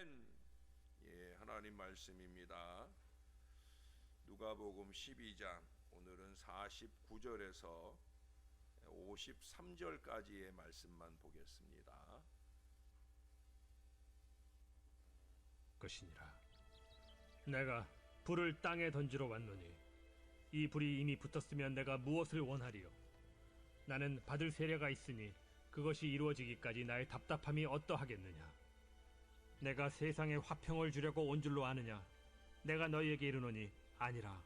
예, 하나님 말씀입니다. 누가복음 12장 오늘은 49절에서 53절까지의 말씀만 보겠습니다. 것이니라. 내가 불을 땅에 던지러 왔노니 이 불이 이미 붙었으면 내가 무엇을 원하리요? 나는 받을 세례가 있으니 그것이 이루어지기까지 나의 답답함이 어떠하겠느냐? 내가 세상에 화평을 주려고 온 줄로 아느냐? 내가 너희에게 이르노니 아니라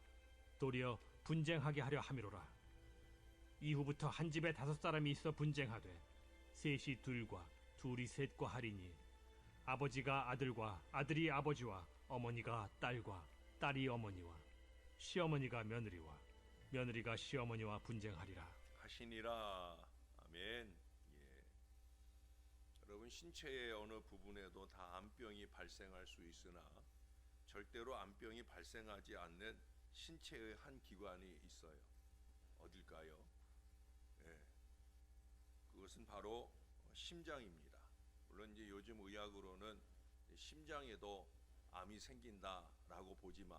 도리어 분쟁하게 하려 함이로라. 이후부터 한 집에 5사람이 있어 분쟁하되 셋이 둘과 둘이 셋과 하리니 아버지가 아들과 아들이 아버지와 어머니가 딸과 딸이 어머니와 시어머니가 며느리와 며느리가 시어머니와 분쟁하리라 하시니라. 아멘. 예. 여러분, 신체의 어느 부분에도 다 암병이 발생할 수 있으나 절대로 암병이 발생하지 않는 신체의 한 기관이 있어요. 어딜까요? 예. 그것은 바로 심장입니다. 물론 이제 요즘 의학으로는 심장에도 암이 생긴다라고 보지만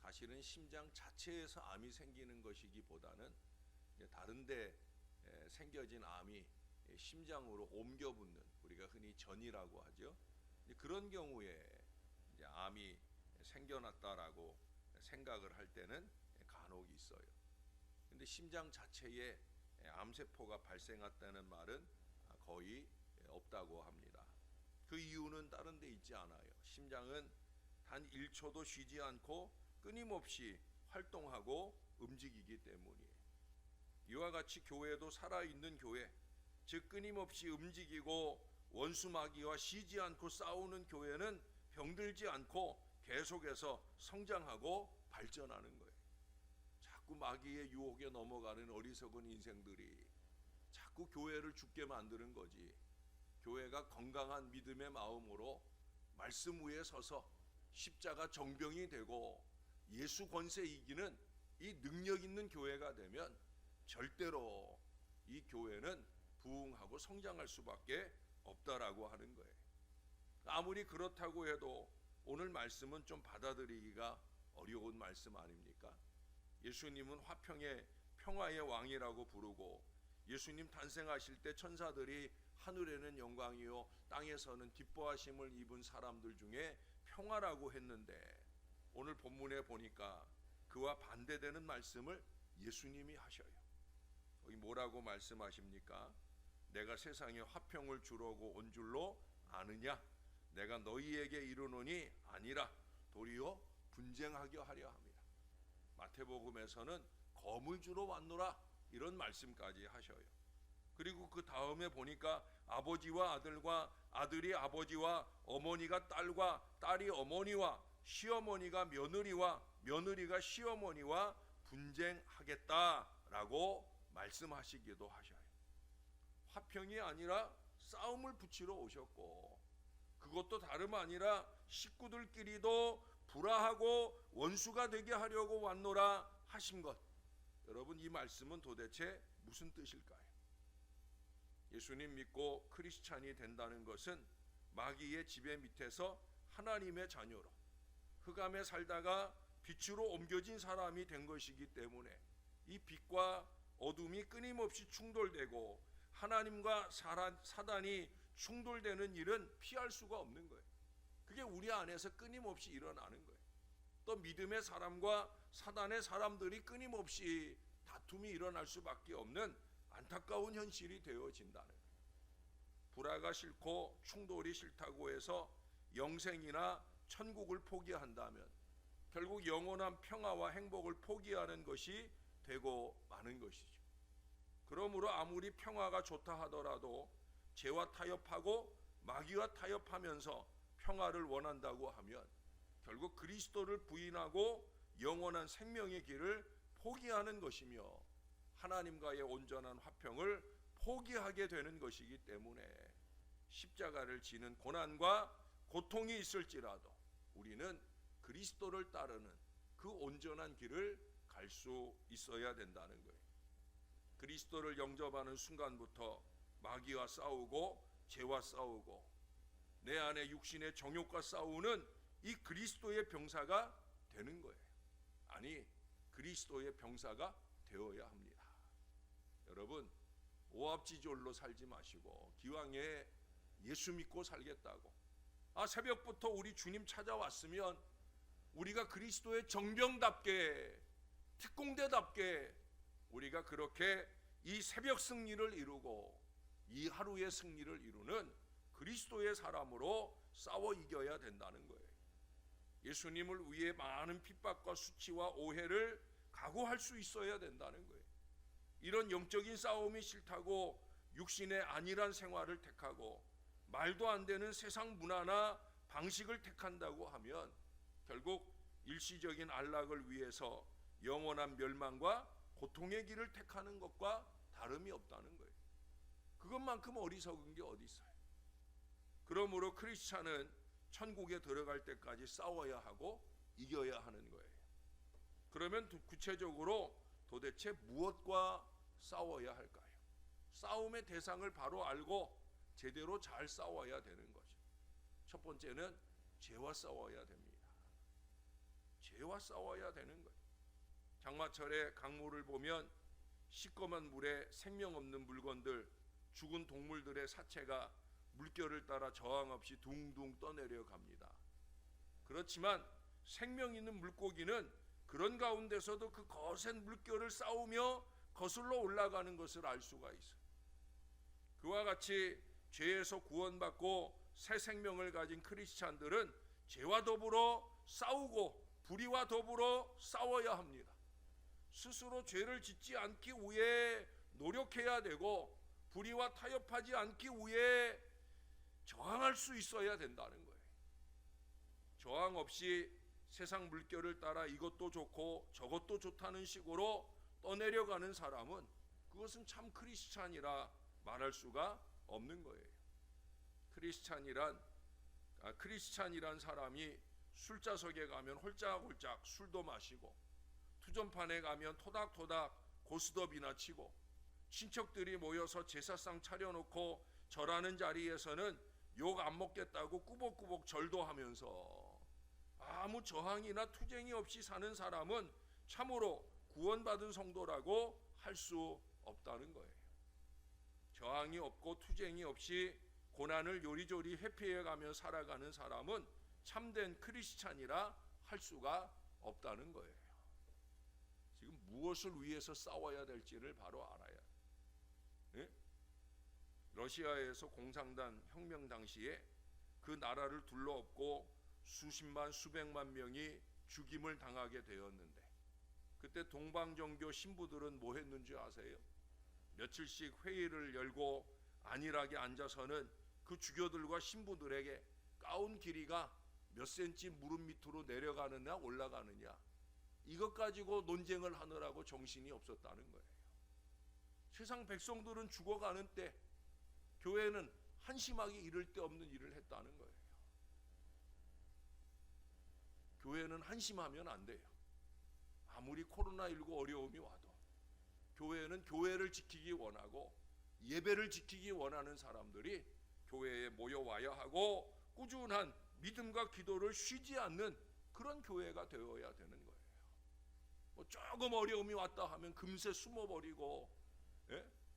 사실은 심장 자체에서 암이 생기는 것이기보다는 다른 데 생겨진 암이 심장으로 옮겨 붙는, 우리가 흔히 전이라고 하죠. 그런 경우에 이제 암이 생겨났다라고 생각을 할 때는 간혹 있어요. 근데 심장 자체에 암세포가 발생했다는 말은 거의 없다고 합니다. 그 이유는 다른 데 있지 않아요. 심장은 단 1초도 쉬지 않고 끊임없이 활동하고 움직이기 때문이에요. 이와 같이 교회도 살아있는 교회, 즉 끊임없이 움직이고 원수마귀와 쉬지 않고 싸우는 교회는 병들지 않고 계속해서 성장하고 발전하는 거예요. 자꾸 마귀의 유혹에 넘어가는 어리석은 인생들이 자꾸 교회를 죽게 만드는 거지. 교회가 건강한 믿음의 마음으로 말씀 위에 서서 십자가 정병이 되고 예수 권세 이기는 이 능력 있는 교회가 되면 절대로 이 교회는 부흥하고 성장할 수밖에 없다라고 하는 거예요. 아무리 그렇다고 해도 오늘 말씀은 좀 받아들이기가 어려운 말씀 아닙니까? 예수님은 화평의 평화의 왕이라고 부르고 예수님 탄생하실 때 천사들이 하늘에는 영광이요 땅에서는 기뻐하심을 입은 사람들 중에 평화라고 했는데 오늘 본문에 보니까 그와 반대되는 말씀을 예수님이 하셔요. 여기 뭐라고 말씀하십니까? 내가 세상에 화평을 주려고 온 줄로 아느냐? 내가 너희에게 이르노니 아니라 도리어 분쟁하게 하려 함이라. 마태복음에서는 검을 주러 왔노라 이런 말씀까지 하셔요. 그리고 그 다음에 보니까 아버지와 아들과 아들이 아버지와 어머니가 딸과 딸이 어머니와 시어머니가 며느리와 며느리가 시어머니와 분쟁하겠다라고 말씀하시기도 하셔요. 화평이 아니라 싸움을 붙이러 오셨고 그것도 다름 아니라 식구들끼리도 불화하고 원수가 되게 하려고 왔노라 하신 것. 여러분, 이 말씀은 도대체 무슨 뜻일까요? 예수님 믿고 크리스찬이 된다는 것은 마귀의 지배 밑에서 하나님의 자녀로 흑암에 살다가 빛으로 옮겨진 사람이 된 것이기 때문에 이 빛과 어둠이 끊임없이 충돌되고 하나님과 사단이 충돌되는 일은 피할 수가 없는 거예요. 그게 우리 안에서 끊임없이 일어나는 거예요. 또 믿음의 사람과 사단의 사람들이 끊임없이 다툼이 일어날 수밖에 없는 안타까운 현실이 되어진다는 거예요. 불화가 싫고 충돌이 싫다고 해서 영생이나 천국을 포기한다면 결국 영원한 평화와 행복을 포기하는 것이 되고 마는 것이죠. 그러므로 아무리 평화가 좋다 하더라도 죄와 타협하고 마귀와 타협하면서 평화를 원한다고 하면 결국 그리스도를 부인하고 영원한 생명의 길을 포기하는 것이며 하나님과의 온전한 화평을 포기하게 되는 것이기 때문에 십자가를 지는 고난과 고통이 있을지라도 우리는 그리스도를 따르는 그 온전한 길을 갈 수 있어야 된다는 거예요. 그리스도를 영접하는 순간부터 마귀와 싸우고 죄와 싸우고 내 안에 육신의 정욕과 싸우는 이 그리스도의 병사가 되는 거예요. 아니, 그리스도의 병사가 되어야 합니다. 여러분, 오합지졸로 살지 마시고 기왕에 예수 믿고 살겠다고, 새벽부터 우리 주님 찾아왔으면 우리가 그리스도의 정병답게, 특공대답게 우리가 그렇게 이 새벽 승리를 이루고 이 하루의 승리를 이루는 그리스도의 사람으로 싸워 이겨야 된다는 거예요. 예수님을 위해 많은 핍박과 수치와 오해를 각오할 수 있어야 된다는 거예요. 이런 영적인 싸움이 싫다고 육신의 안일한 생활을 택하고 말도 안 되는 세상 문화나 방식을 택한다고 하면 결국 일시적인 안락을 위해서 영원한 멸망과 고통의 길을 택하는 것과 다름이 없다는 거예요. 그것만큼 어리석은 게 어디 있어요. 그러므로 크리스찬은 천국에 들어갈 때까지 싸워야 하고 이겨야 하는 거예요. 그러면 구체적으로 도대체 무엇과 싸워야 할까요? 싸움의 대상을 바로 알고 제대로 잘 싸워야 되는 거죠. 첫 번째는 죄와 싸워야 됩니다. 죄와 싸워야 되는 거예요. 장마철에 강물을 보면 시꺼먼 물에 생명 없는 물건들, 죽은 동물들의 사체가 물결을 따라 저항 없이 둥둥 떠내려 갑니다. 그렇지만 생명 있는 물고기는 그런 가운데서도 그 거센 물결을 싸우며 거슬러 올라가는 것을 알 수가 있어요. 그와 같이 죄에서 구원받고 새 생명을 가진 크리스찬들은 죄와 더불어 싸우고 불의와 더불어 싸워야 합니다. 스스로 죄를 짓지 않기 위해 노력해야 되고 불의와 타협하지 않기 위해 저항할 수 있어야 된다는 거예요. 저항 없이 세상 물결을 따라 이것도 좋고 저것도 좋다는 식으로 떠내려가는 사람은 그것은 참 크리스찬이라 말할 수가 없는 거예요. 크리스찬이란 사람이 술자석에 가면 홀짝홀짝 술도 마시고 투전판에 가면 토닥토닥 고스톱이나 치고 친척들이 모여서 제사상 차려놓고 절하는 자리에서는 욕 안 먹겠다고 꾸벅꾸벅 절도 하면서 아무 저항이나 투쟁이 없이 사는 사람은 참으로 구원받은 성도라고 할 수 없다는 거예요. 저항이 없고 투쟁이 없이 고난을 요리조리 회피해가며 살아가는 사람은 참된 크리스찬이라 할 수가 없다는 거예요. 지금 무엇을 위해서 싸워야 될지를 바로 알아야 해요. 예? 러시아에서 공산당 혁명 당시에 그 나라를 둘러엎고 수십만 수백만 명이 죽임을 당하게 되었는데 그때 동방정교 신부들은 뭐 했는지 아세요? 며칠씩 회의를 열고 안일하게 앉아서는 그 주교들과 신부들에게 가운 길이가 몇 센치 무릎 밑으로 내려가느냐 올라가느냐 이것 가지고 논쟁을 하느라고 정신이 없었다는 거예요. 세상 백성들은 죽어가는 때 교회는 한심하게 이를 데 없는 일을 했다는 거예요. 교회는 한심하면 안 돼요. 아무리 코로나19 어려움이 와도 교회는 교회를 지키기 원하고 예배를 지키기 원하는 사람들이 교회에 모여와야 하고 꾸준한 믿음과 기도를 쉬지 않는 그런 교회가 되어야 되는 거예요. 조금 어려움이 왔다 하면 금세 숨어버리고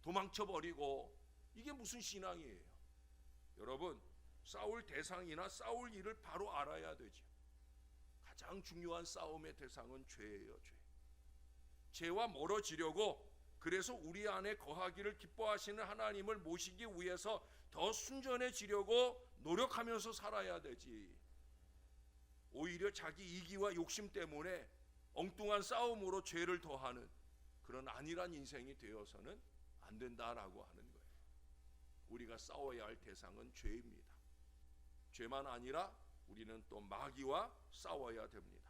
도망쳐버리고 이게 무슨 신앙이에요? 여러분, 싸울 대상이나 싸울 일을 바로 알아야 되죠. 가장 중요한 싸움의 대상은 죄예요. 죄와 멀어지려고 그래서 우리 안에 거하기를 기뻐하시는 하나님을 모시기 위해서 더 순전해지려고 노력하면서 살아야 되지. 오히려 자기 이기와 욕심 때문에 엉뚱한 싸움으로 죄를 더하는 그런 안일한 인생이 되어서는 안 된다라고 하는 거예요. 우리가 싸워야 할 대상은 죄입니다. 죄만 아니라 우리는 또 마귀와 싸워야 됩니다.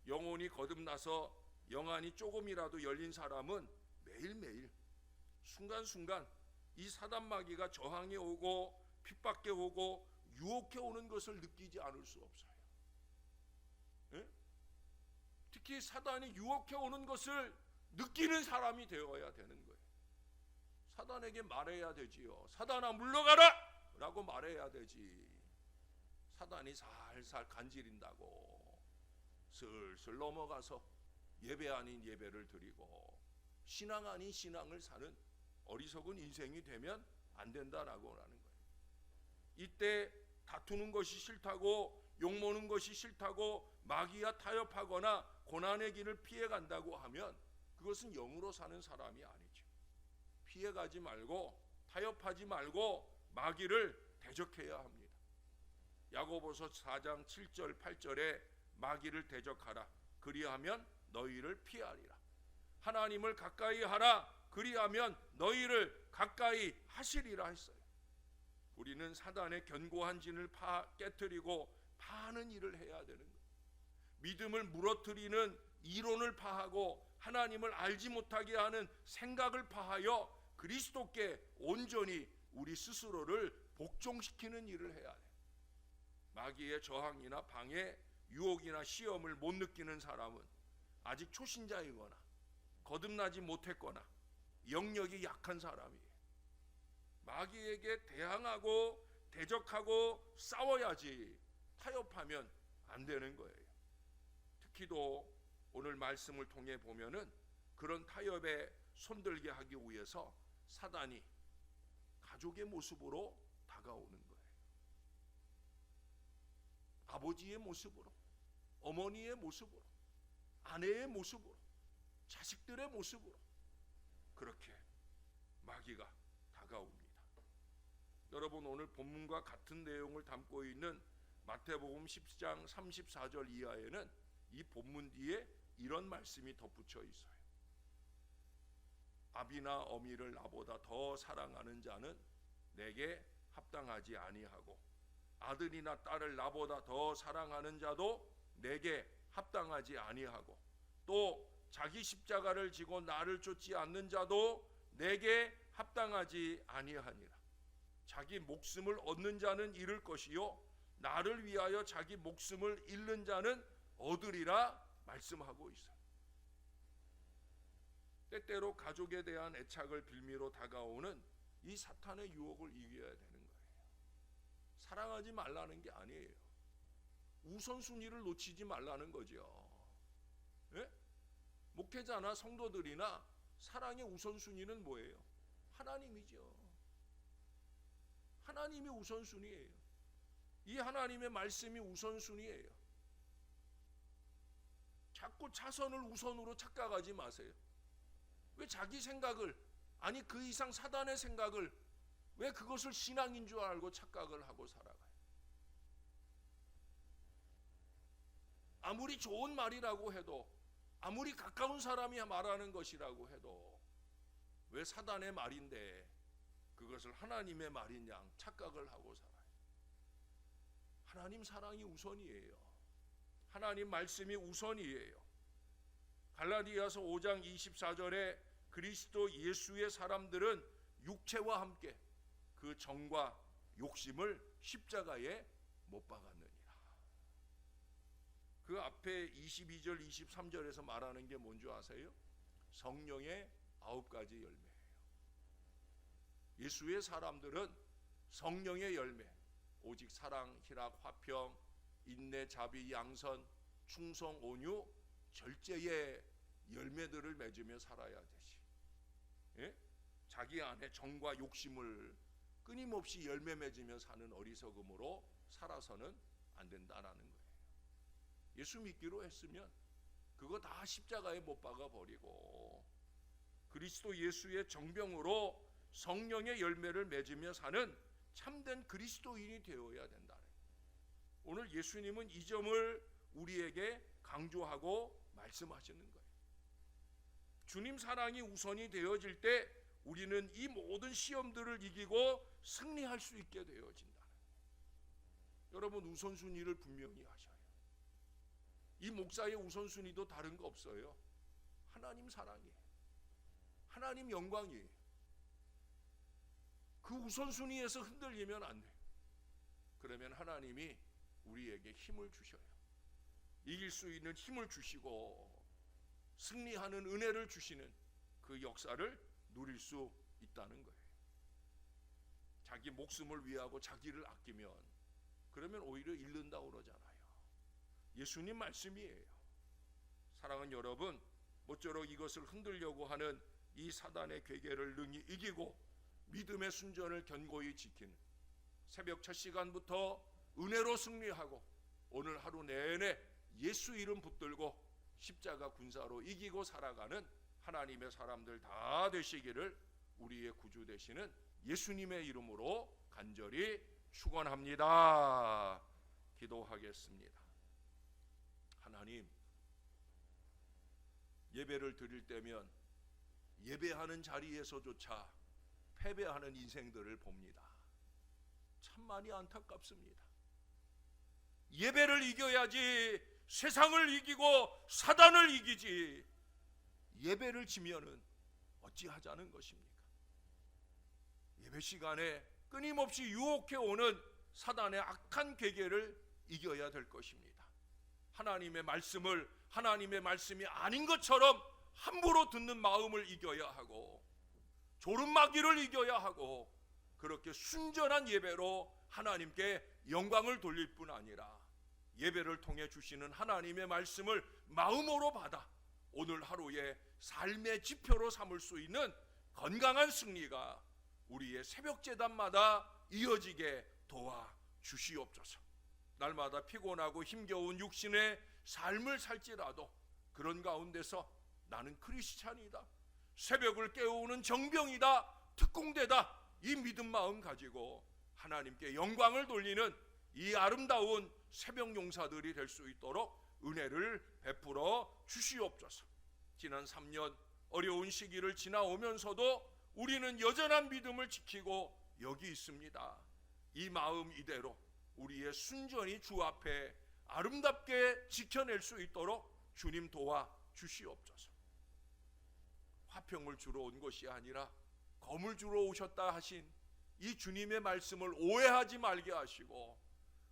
영혼이 거듭나서 영안이 조금이라도 열린 사람은 매일매일 순간순간 이 사단 마귀가 저항해 오고 핍박해 오고 유혹해 오는 것을 느끼지 않을 수 없어요. 특히 사단이 유혹해 오는 것을 느끼는 사람이 되어야 되는 거예요. 사단에게 말해야 되지요. 사단아 물러가라! 라고 말해야 되지. 사단이 살살 간지린다고 슬슬 넘어가서 예배 아닌 예배를 드리고 신앙 아닌 신앙을 사는 어리석은 인생이 되면 안 된다라고 하는 거예요. 이때 다투는 것이 싫다고, 욕먹는 것이 싫다고 마귀와 타협하거나 고난의 길을 피해간다고 하면 그것은 영으로 사는 사람이 아니죠. 피해가지 말고 타협하지 말고 마귀를 대적해야 합니다. 야고보서 4장 7절 8절에 마귀를 대적하라, 그리하면 너희를 피하리라. 하나님을 가까이 하라, 그리하면 너희를 가까이 하시리라 했어요. 우리는 사단의 견고한 진을 깨트리고 파하는 일을 해야 되는 거예요. 믿음을 무너뜨리는 이론을 파하고 하나님을 알지 못하게 하는 생각을 파하여 그리스도께 온전히 우리 스스로를 복종시키는 일을 해야 돼요. 마귀의 저항이나 방해, 유혹이나 시험을 못 느끼는 사람은 아직 초신자이거나 거듭나지 못했거나 영역이 약한 사람이에요. 마귀에게 대항하고 대적하고 싸워야지 타협하면 안 되는 거예요. 특히도 오늘 말씀을 통해 보면은 그런 타협에 손들게 하기 위해서 사단이 가족의 모습으로 다가오는 거예요. 아버지의 모습으로, 어머니의 모습으로, 아내의 모습으로, 자식들의 모습으로 그렇게 마귀가 다가옵니다. 여러분, 오늘 본문과 같은 내용을 담고 있는 마태복음 10장 34절 이하에는 이 본문 뒤에 이런 말씀이 덧붙여 있어요. 아비나 어미를 나보다 더 사랑하는 자는 내게 합당하지 아니하고 아들이나 딸을 나보다 더 사랑하는 자도 내게 합당하지 아니하고 또 자기 십자가를 지고 나를 쫓지 않는 자도 내게 합당하지 아니하니라. 자기 목숨을 얻는 자는 잃을 것이요 나를 위하여 자기 목숨을 잃는 자는 얻으리라 말씀하고 있어요. 때때로 가족에 대한 애착을 빌미로 다가오는 이 사탄의 유혹을 이겨야 되는 거예요. 사랑하지 말라는 게 아니에요. 우선순위를 놓치지 말라는 거죠. 예? 목회자나 성도들이나 사랑의 우선순위는 뭐예요? 하나님이죠. 하나님이 우선순위예요. 이 하나님의 말씀이 우선순위예요. 자꾸 자선을 우선으로 착각하지 마세요. 왜 자기 생각을, 아니 그 이상 사단의 생각을, 왜 그것을 신앙인 줄 알고 착각을 하고 살아가요? 아무리 좋은 말이라고 해도, 아무리 가까운 사람이 말하는 것이라고 해도 왜 사단의 말인데 그것을 하나님의 말인 양 착각을 하고 살아요? 하나님 사랑이 우선이에요. 하나님 말씀이 우선이에요. 갈라디아서 5장 24절에 그리스도 예수의 사람들은 육체와 함께 그 정과 욕심을 십자가에 못 박았느니라. 그 앞에 22절 23절에서 말하는 게 뭔지 아세요? 성령의 9가지 열매예요. 예수의 사람들은 성령의 열매, 오직 사랑, 희락, 화평, 인내, 자비, 양선, 충성, 온유, 절제의 열매들을 맺으며 살아야 되지. 예? 자기 안에 정과 욕심을 끊임없이 열매 맺으며 사는 어리석음으로 살아서는 안 된다라는 거예요. 예수 믿기로 했으면 그거 다 십자가에 못 박아 버리고 그리스도 예수의 정병으로 성령의 열매를 맺으며 사는 참된 그리스도인이 되어야 된다는 거예요. 오늘 예수님은 이 점을 우리에게 강조하고 말씀하시는 거예요. 주님 사랑이 우선이 되어질 때 우리는 이 모든 시험들을 이기고 승리할 수 있게 되어진다는 거예요. 여러분, 우선순위를 분명히 하셔요. 이 목사의 우선순위도 다른 거 없어요. 하나님 사랑이에요. 하나님 영광이에요. 그 우선순위에서 흔들리면 안 돼요. 그러면 하나님이 우리에게 힘을 주셔요. 이길 수 있는 힘을 주시고 승리하는 은혜를 주시는 그 역사를 누릴 수 있다는 거예요. 자기 목숨을 위하고 자기를 아끼면 그러면 오히려 잃는다고 그러잖아요. 예수님 말씀이에요. 사랑하는 여러분, 모쪼록 이것을 흔들려고 하는 이 사단의 괴계를 능히 이기고 믿음의 순전을 견고히 지키는 새벽 첫 시간부터 은혜로 승리하고 오늘 하루 내내 예수 이름 붙들고 십자가 군사로 이기고 살아가는 하나님의 사람들 다 되시기를 우리의 구주 되시는 예수님의 이름으로 간절히 축원합니다. 기도하겠습니다. 하나님, 예배를 드릴 때면 예배하는 자리에서조차 패배하는 인생들을 봅니다. 참 많이 안타깝습니다. 예배를 이겨야지 세상을 이기고 사단을 이기지, 예배를 지면은 어찌하자는 것입니까? 예배 시간에 끊임없이 유혹해 오는 사단의 악한 괴계를 이겨야 될 것입니다. 하나님의 말씀을 하나님의 말씀이 아닌 것처럼 함부로 듣는 마음을 이겨야 하고, 조름마귀를 이겨야 하고, 그렇게 순전한 예배로 하나님께 영광을 돌릴 뿐 아니라 예배를 통해 주시는 하나님의 말씀을 마음으로 받아 오늘 하루의 삶의 지표로 삼을 수 있는 건강한 승리가 우리의 새벽 제단마다 이어지게 도와 주시옵소서. 날마다 피곤하고 힘겨운 육신의 삶을 살지라도 그런 가운데서 나는 크리스찬이다, 새벽을 깨우는 정병이다, 특공대다, 이 믿음 마음 가지고 하나님께 영광을 돌리는 이 아름다운 새벽 용사들이 될 수 있도록 은혜를 베풀어 주시옵소서. 지난 3년 어려운 시기를 지나오면서도 우리는 여전한 믿음을 지키고 여기 있습니다. 이 마음 이대로 우리의 순전히 주 앞에 아름답게 지켜낼 수 있도록 주님 도와 주시옵소서. 화평을 주러 온 것이 아니라 검을 주러 오셨다 하신 이 주님의 말씀을 오해하지 말게 하시고,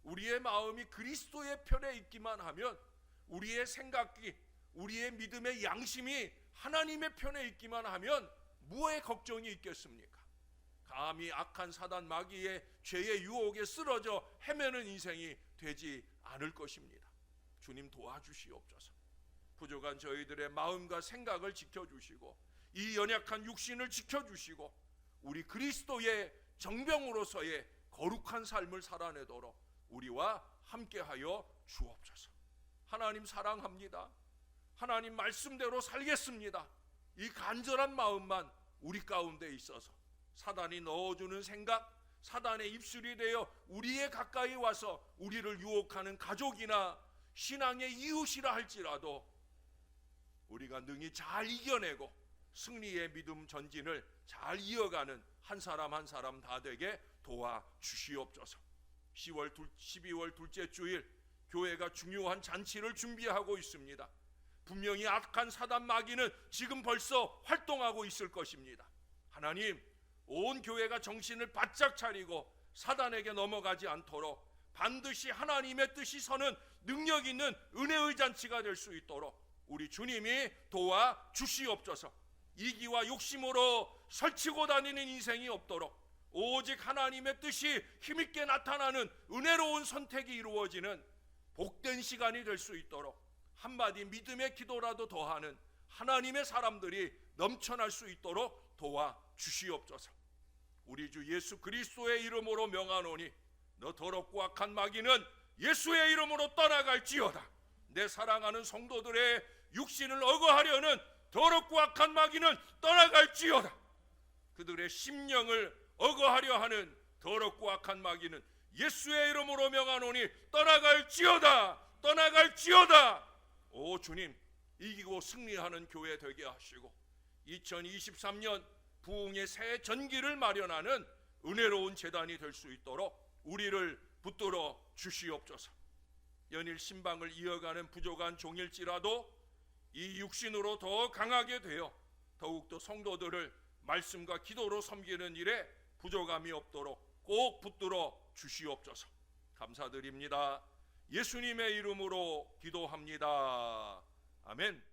우리의 마음이 그리스도의 편에 있기만 하면, 우리의 생각이, 우리의 믿음의 양심이 하나님의 편에 있기만 하면 무엇에 걱정이 있겠습니까? 감히 악한 사단 마귀의 죄의 유혹에 쓰러져 헤매는 인생이 되지 않을 것입니다. 주님 도와주시옵소서. 부족한 저희들의 마음과 생각을 지켜주시고 이 연약한 육신을 지켜주시고 우리 그리스도의 정병으로서의 거룩한 삶을 살아내도록 우리와 함께하여 주옵소서. 하나님 사랑합니다. 하나님 말씀대로 살겠습니다. 이 간절한 마음만 우리 가운데 있어서 사단이 넣어주는 생각, 사단의 입술이 되어 우리의 가까이 와서 우리를 유혹하는 가족이나 신앙의 이웃이라 할지라도 우리가 능히 잘 이겨내고 승리의 믿음 전진을 잘 이어가는 한 사람 한 사람 다 되게 도와주시옵소서. 12월 둘째 주일 교회가 중요한 잔치를 준비하고 있습니다. 분명히 악한 사단 마귀는 지금 벌써 활동하고 있을 것입니다. 하나님, 온 교회가 정신을 바짝 차리고 사단에게 넘어가지 않도록 반드시 하나님의 뜻이 서는 능력 있는 은혜의 잔치가 될 수 있도록 우리 주님이 도와주시옵소서. 이기와 욕심으로 설치고 다니는 인생이 없도록 오직 하나님의 뜻이 힘있게 나타나는 은혜로운 선택이 이루어지는 복된 시간이 될 수 있도록 한마디 믿음의 기도라도 더하는 하나님의 사람들이 넘쳐날 수 있도록 도와주시옵소서. 우리 주 예수 그리스도의 이름으로 명하노니 너 더럽고 악한 마귀는 예수의 이름으로 떠나갈지어다. 내 사랑하는 성도들의 육신을 억어하려는 더럽고 악한 마귀는 떠나갈지어다. 그들의 심령을 억어하려 하는 더럽고 악한 마귀는 예수의 이름으로 명하노니 떠나갈지어다. 떠나갈지어다. 오 주님, 이기고 승리하는 교회 되게 하시고 2023년 부흥의 새 전기를 마련하는 은혜로운 재단이 될 수 있도록 우리를 붙들어 주시옵소서. 연일 신방을 이어가는 부족한 종일지라도 이 육신으로 더 강하게 되어 더욱더 성도들을 말씀과 기도로 섬기는 일에 부족함이 없도록 꼭 붙들어 주시옵소서. 감사드립니다. 예수님의 이름으로 기도합니다. 아멘.